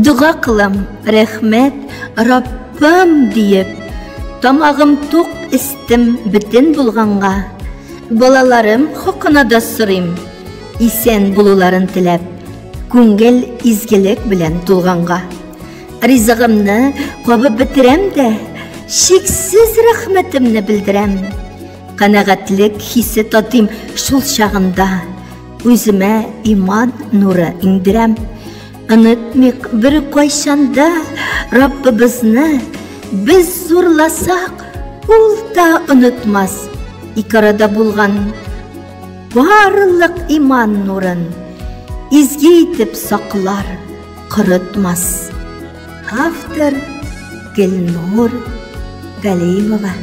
Дуга кылам, рәхмәт, Раббым диеп. Тамагым тук истем битен булганга. Балаларым хакына да сорыйм, исән булуларын теләп, күңел изгелек белән тулганга. Ризыгымны кабып бетерәм дә, шиксез рәхмәтемне белдерәм. Канәгатьлек хисе татыйм шул чагында, үземә иман нуры иңдерәм. Онытмыйк бер кайчанда Раббыбызны, без зурласак, ул да онытмас. Ике арада булган барлык иман нурын изге итеп саклар, корытмас. Автор Гөлнур Галимова.